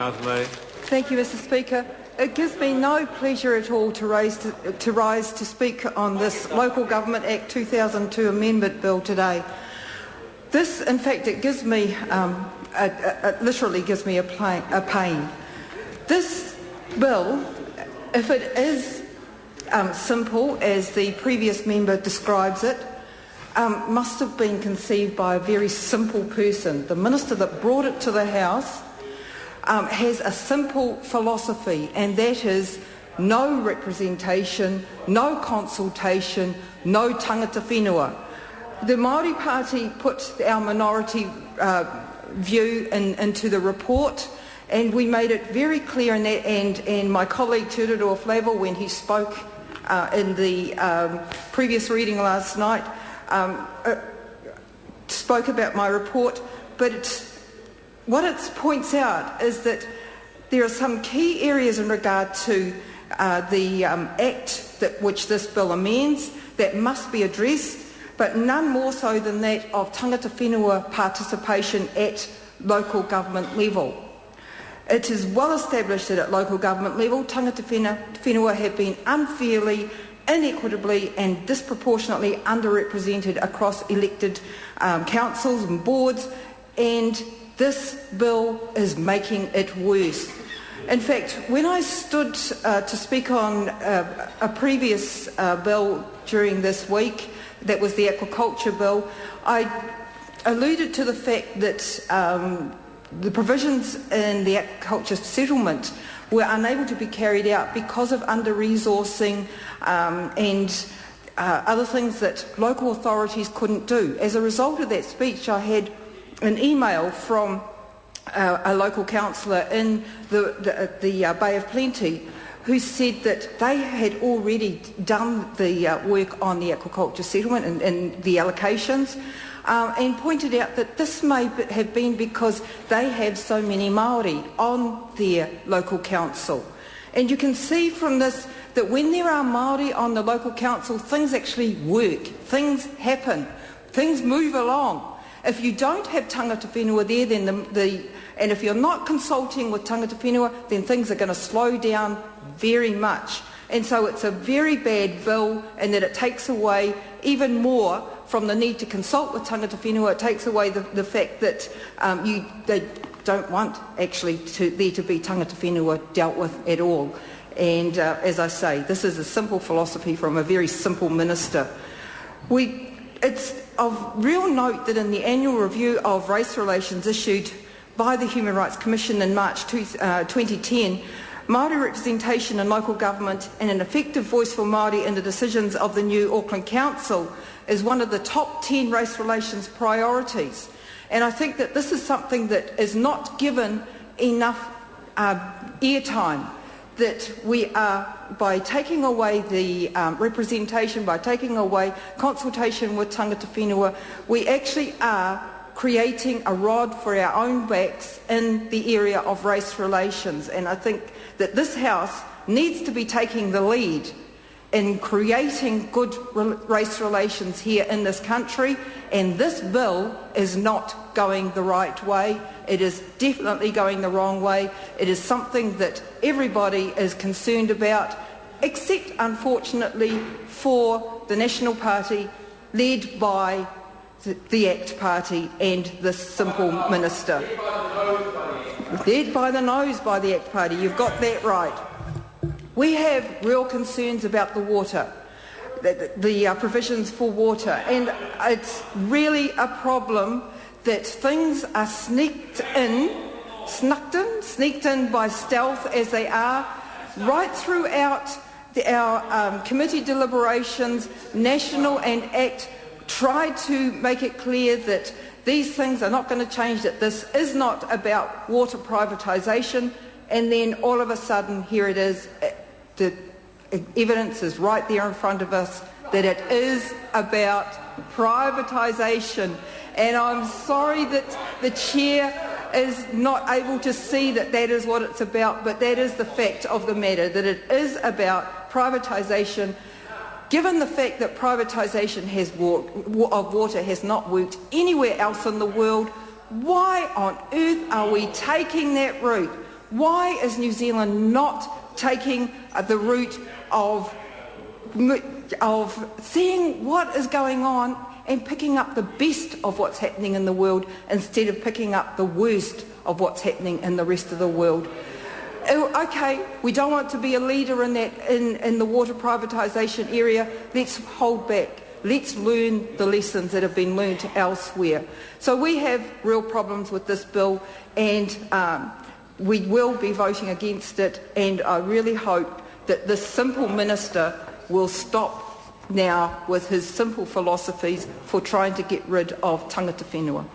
Thank you, Mr. Speaker. It gives me no pleasure at all to rise to speak on this Local Government Act 2002 Amendment Bill today. This, in fact, it gives me, it literally gives me a pain. This bill, if it is simple, as the previous member describes it, must have been conceived by a very simple person. The minister that brought it to the House has a simple philosophy, and that is no representation, no consultation, no tangata whenua. The Māori Party put our minority view into the report, and we made it very clear in that, and my colleague Tūrero Flavel, when he spoke in the previous reading last night, spoke about my report, but what it points out is that there are some key areas in regard to the Act which this bill amends that must be addressed, but none more so than that of tangata whenua participation at local government level. It is well established that at local government level, tangata whenua have been unfairly, inequitably and disproportionately underrepresented across elected councils and boards, and this bill is making it worse. In fact, when I stood to speak on a previous bill during this week, that was the aquaculture bill, I alluded to the fact that the provisions in the aquaculture settlement were unable to be carried out because of under-resourcing and other things that local authorities couldn't do. As a result of that speech, I had an email from a local councillor in the Bay of Plenty who said that they had already done the work on the aquaculture settlement and the allocations, and pointed out that this may have been because they have so many Māori on their local council. And you can see from this that when there are Māori on the local council, things actually work, things happen, things move along. If you don't have tangata whenua there, then and if you're not consulting with tangata whenua, then things are going to slow down very much. And so it's a very bad bill in that it takes away even more from the need to consult with tangata whenua. It takes away the fact that they don't want actually there to be tangata whenua dealt with at all. And as I say, this is a simple philosophy from a very simple minister. It's of real note that in the annual review of race relations issued by the Human Rights Commission in March 2010, Māori representation in local government and an effective voice for Māori in the decisions of the new Auckland Council is one of the top 10 race relations priorities. And I think that this is something that is not given enough airtime, that we are, by taking away the representation, by taking away consultation with tangata whenua, we actually are creating a rod for our own backs in the area of race relations. And I think that this House needs to be taking the lead in creating good race relations here in this country, and this bill is not going the right way. It is definitely going the wrong way. It is something that everybody is concerned about, except unfortunately for the National Party led by the ACT Party and this simple minister. Led by the nose by the ACT Party, you've got that right. We have real concerns about the water, the provisions for water, and it's really a problem that things are sneaked in by stealth as they are, right throughout our committee deliberations. National and ACT tried to make it clear that these things are not going to change, that this is not about water privatisation, and then all of a sudden here it is. The evidence is right there in front of us that it is about privatisation. And I'm sorry that the chair is not able to see that that is what it's about, but that is the fact of the matter, that it is about privatisation. Given the fact that privatisation of water has not worked anywhere else in the world, why on earth are we taking that route? Why is New Zealand not taking the route of seeing what is going on and picking up the best of what's happening in the world instead of picking up the worst of what's happening in the rest of the world? Okay, we don't want to be a leader in that in the water privatisation area. Let's hold back. Let's learn the lessons that have been learned elsewhere. So we have real problems with this bill, and we will be voting against it, and I really hope that this simple minister will stop now with his simple philosophies for trying to get rid of tangata whenua.